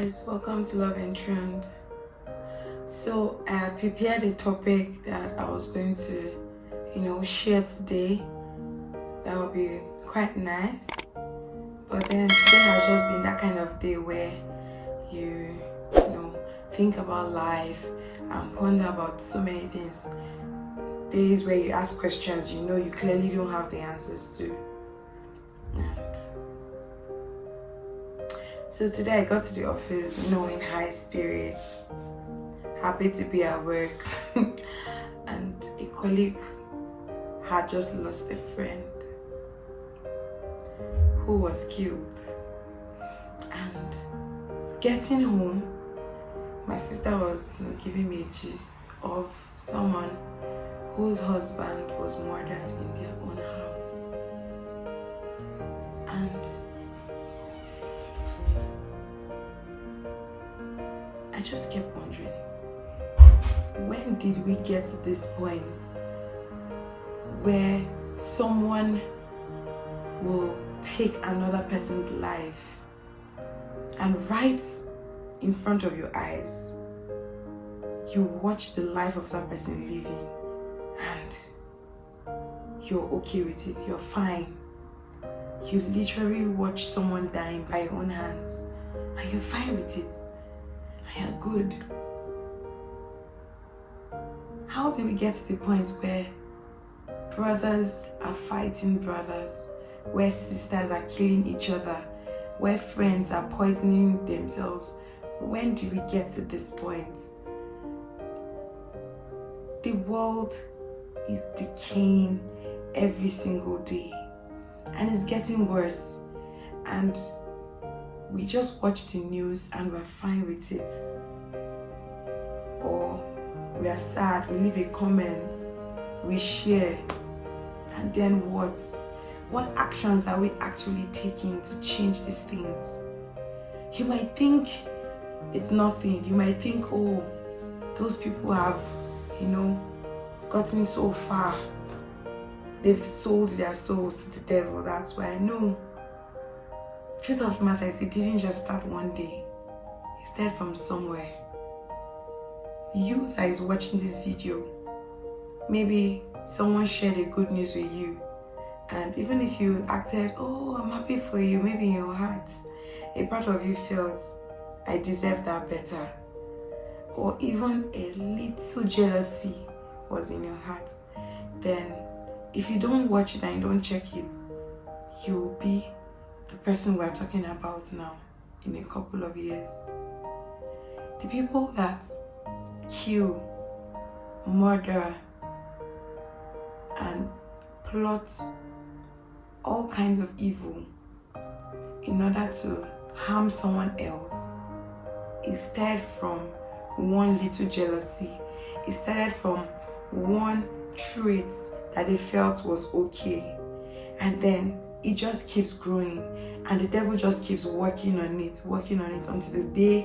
guys, welcome to Love Enthroned. So I had prepared a topic that I was going to, share today. That would be quite nice. But then today has just been that kind of day where you think about life and ponder about so many things. Days where you ask questions you clearly don't have the answers to. So today I got to the office, in high spirits, happy to be at work, and a colleague had just lost a friend who was killed. And getting home, my sister was giving me a gist of someone whose husband was murdered in their own house. And I just kept wondering, when did we get to this point where someone will take another person's life and right in front of your eyes, you watch the life of that person living and you're okay with it, you're fine. You literally watch someone dying by your own hands and you're fine with it. You're good. How do we get to the point where brothers are fighting brothers, where sisters are killing each other, where friends are poisoning themselves? When do we get to this point? The world is decaying every single day and it's getting worse, and we just watch the news and we're fine with it. Or we are sad, we leave a comment, we share, and then what? What actions are we actually taking to change these things? You might think it's nothing. You might think, oh, those people have, gotten so far. They've sold their souls to the devil. That's why I know. Truth of the matter is, it didn't just start one day. It started from somewhere. You that is watching this video, maybe someone shared a good news with you, and even if you acted, oh, I'm happy for you, maybe in your heart, a part of you felt, I deserve that better. Or even a little jealousy was in your heart. Then, if you don't watch it and you don't check it, you'll be the person we're talking about now in a couple of years. The people that kill, murder, and plot all kinds of evil in order to harm someone else, it started from one little jealousy. It started from one trait that they felt was okay, and then it just keeps growing, and the devil just keeps working on it until the day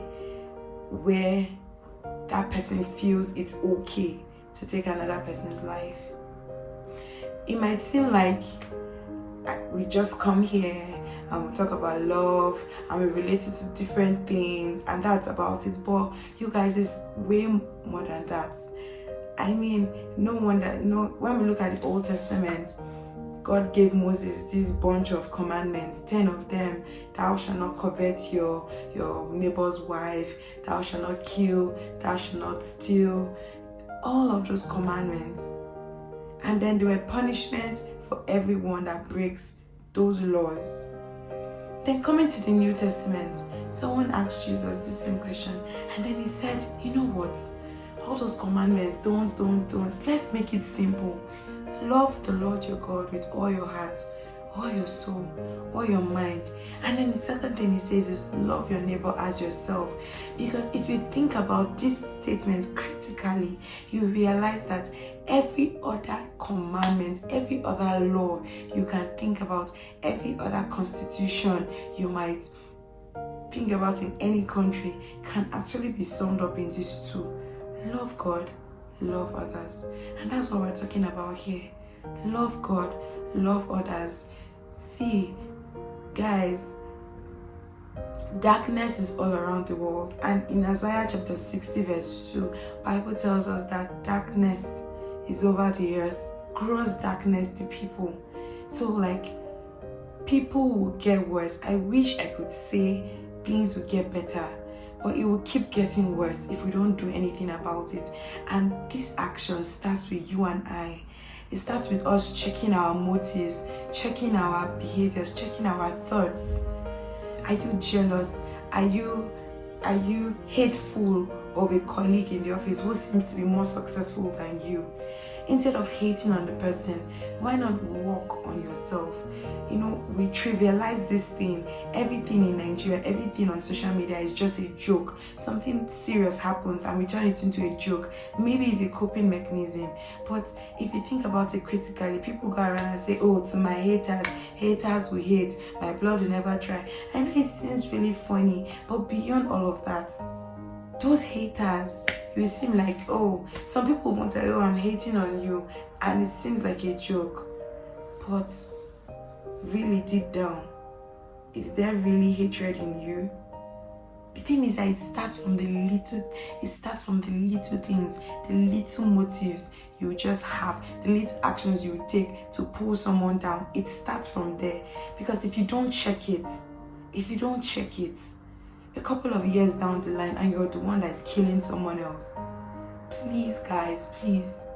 where that person feels it's okay to take another person's life. It might seem like we just come here and we talk about love and we relate it to different things and that's about it, but you guys, it's way more than that. I mean, no wonder, when we look at the Old Testament, God gave Moses this bunch of commandments, 10 of them. Thou shalt not covet your neighbor's wife, thou shalt not kill, thou shalt not steal, all of those commandments. And then there were punishments for everyone that breaks those laws. Then coming to the New Testament, someone asked Jesus the same question, and then he said, you know what? All those commandments, don't. Let's make it simple. Love the Lord your God with all your heart, all your soul, all your mind. And then the second thing he says is love your neighbor as yourself. Because if you think about this statement critically, you realize that every other commandment, every other law you can think about, every other constitution you might think about in any country can actually be summed up in these two. Love God, love others. And that's what we're talking about here. Love God, love others. See, guys, Darkness is all around the world, and in Isaiah chapter 60 verse 2, Bible tells us that darkness is over the earth, gross darkness to people. So like, people will get worse. I wish I could say things will get better, but it will keep getting worse if we don't do anything about it. And this action starts with you and I. It starts with us checking our motives, checking our behaviors, checking our thoughts. Are you jealous? Are you hateful of a colleague in the office who seems to be more successful than you? Instead of hating on the person, why not work on yourself? You know, we trivialize this thing. Everything in Nigeria, everything on social media is just a joke. Something serious happens and we turn it into a joke. Maybe it's a coping mechanism. But if you think about it critically, people go around and say, oh, to my haters will hate. My blood will never dry. I know it seems really funny, but beyond all of that, those haters, you seem like, oh, some people won't tell you, oh, I'm hating on you, and it seems like a joke. But really deep down, is there really hatred in you? The thing is that it starts from the little things, the little motives you just have, the little actions you take to pull someone down. It starts from there. Because if you don't check it, a couple of years down the line and you're the one that's killing someone else, please guys, please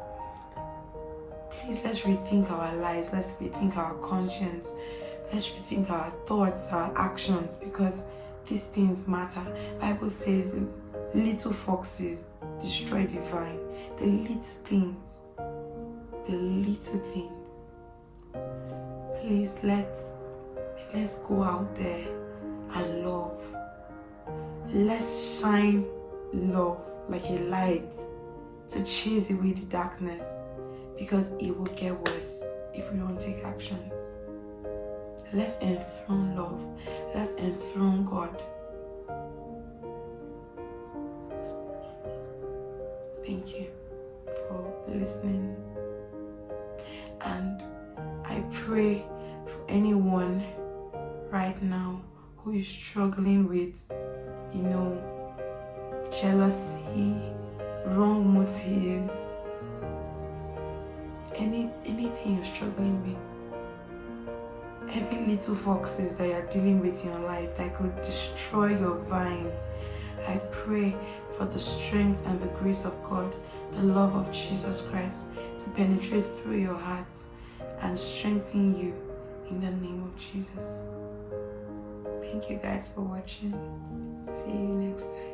let's rethink our lives. Let's rethink our conscience. Let's rethink our thoughts, our actions, because these things matter. Bible says little foxes destroy the vine. The little things. Please, let's go out there and love. Let's shine love like a light to chase away the darkness, because it will get worse if we don't take actions. Let's enthrone love. Let's enthrone God. Thank you for listening. And I pray for anyone right now who is struggling with, jealousy, wrong motives, anything you're struggling with, every little foxes that you're dealing with in your life that could destroy your vine. I pray for the strength and the grace of God, the love of Jesus Christ to penetrate through your heart and strengthen you in the name of Jesus. Thank you guys for watching. See you next time.